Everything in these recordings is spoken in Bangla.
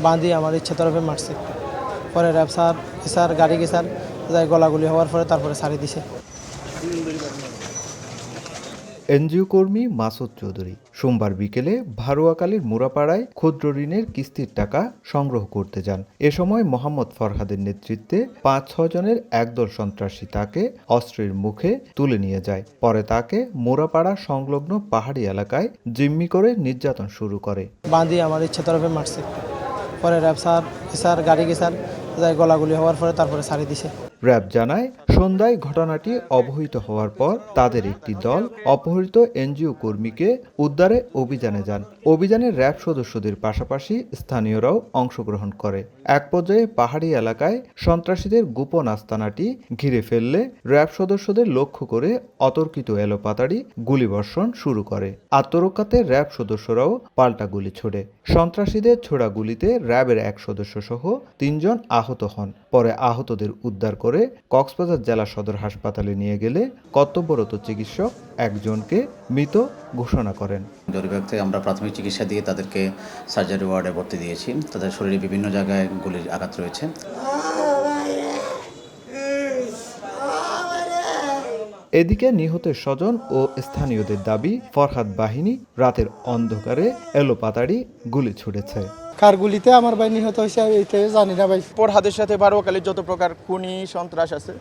বাঁধি আমার ইচ্ছা তরফে মারছে। পরে র্যাব স্যার গাড়ি স্যার যাই গলাগুলি হওয়ার পরে তারপরে ছাড়ি দিছে। এনজিও কর্মী মাসুদ চৌধুরী সোমবার বিকেলে ভারুয়াকালীর মুরাপাড়ায় ক্ষুদ্র ঋণের কিস্তির টাকা সংগ্রহ করতে যান। এ সময় মোহাম্মদ ফরহাদের নেতৃত্বে ৫-৬ জনের একদল সন্ত্রাসী তাকে অস্ত্রের মুখে তুলে নিয়ে যায়। পরে তাকে মুরাপাড়া সংলগ্ন পাহাড়ি এলাকায় জিম্মি করে নির্যাতন শুরু করে। বাঁধি আমার ইচ্ছা তরফে মারছে। পরে র্যাব স্যার গাড়ি স্যার যাই গলাগুলি হওয়ার পরে তারপরে ছাড়ি দিছে। র্যাব জানায়, সন্ধ্যায় ঘটনাটি অবহিত হওয়ার পর তাদের একটি দল অপহৃত এনজিও কর্মীকে উদ্ধারে অভিযানে যান। অভিযানে র্যাব সদস্যদের পাশাপাশি স্থানীয়রাও অংশগ্রহণ করে। এক পর্যায়ে পাহাড়ি এলাকায় সন্ত্রাসীদের গোপন আস্তানাটি ঘিরে ফেললে র্যাব সদস্যদের লক্ষ্য করে অতর্কিত এলোপাতাড়ি গুলিবর্ষণ শুরু করে। আত্মরক্ষাতে র্যাব সদস্যরাও পাল্টা গুলি ছোড়ে। সন্ত্রাসীদের ছোড়া গুলিতে র্যাবের এক সদস্য সহ ৩ জন আহত হন। পরে আহতদের উদ্ধার করে কক্সবাজার জেলা সদর হাসপাতালে নিয়ে গেলে কর্তব্যরত চিকিৎসক একজনকে মৃত ঘোষণা করেন। জরুরি থেকে আমরা প্রাথমিক চিকিৎসা দিয়ে তাদেরকে সার্জারি ওয়ার্ডে ভর্তি দিয়েছি। তাদের শরীরে বিভিন্ন জায়গায় গুলির আঘাত রয়েছে। এদিকে নিহতের স্বজন ও স্থানীয়দের দাবি, ফরহাদ বাহিনী রাতের অন্ধকারে এলোপাতাড়ি গুলি ছুড়েছে। কার গুলিতে আমার ভাই নিহত হয়েছে এইটাই জানি না ভাই। ফরহাদের সাথে ভারুয়াকালীর যত প্রকার খুনি সন্ত্রাস আছে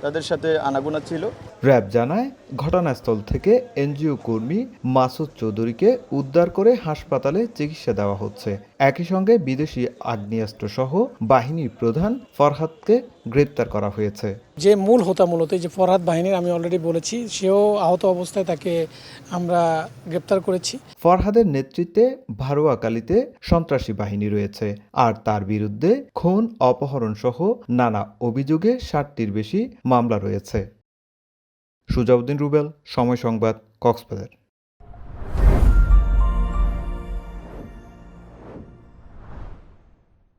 তাদের সাথে আনাগোনা ছিল। র্যাব জানায়, ঘটনাস্থল থেকে এনজিও কর্মী মাসুদ চৌধুরীকে উদ্ধার করে হাসপাতালে চিকিৎসা দেওয়া হচ্ছে। একই সঙ্গে বিদেশি আগ্নেয়াস্ত্র সহ বাহিনীর প্রধান ফরহাদকে গ্রেপ্তার করা হয়েছে। যে মূল হোতা মূলত যে ফরহাদ বাহিনীর, আমি অলরেডি বলেছি, সেও আহত অবস্থায় তাকে আমরা গ্রেপ্তার করেছি। ফরহাদের নেতৃত্বে ভারুয়াকালীতে সন্ত্রাসী বাহিনী রয়েছে, আর তার বিরুদ্ধে খুন, অপহরণ সহ নানা অভিযোগে ৬০টির বেশি মামলা রয়েছে। সুজাউদ্দিন রুবেল, সময় সংবাদ, কক্সবাজার।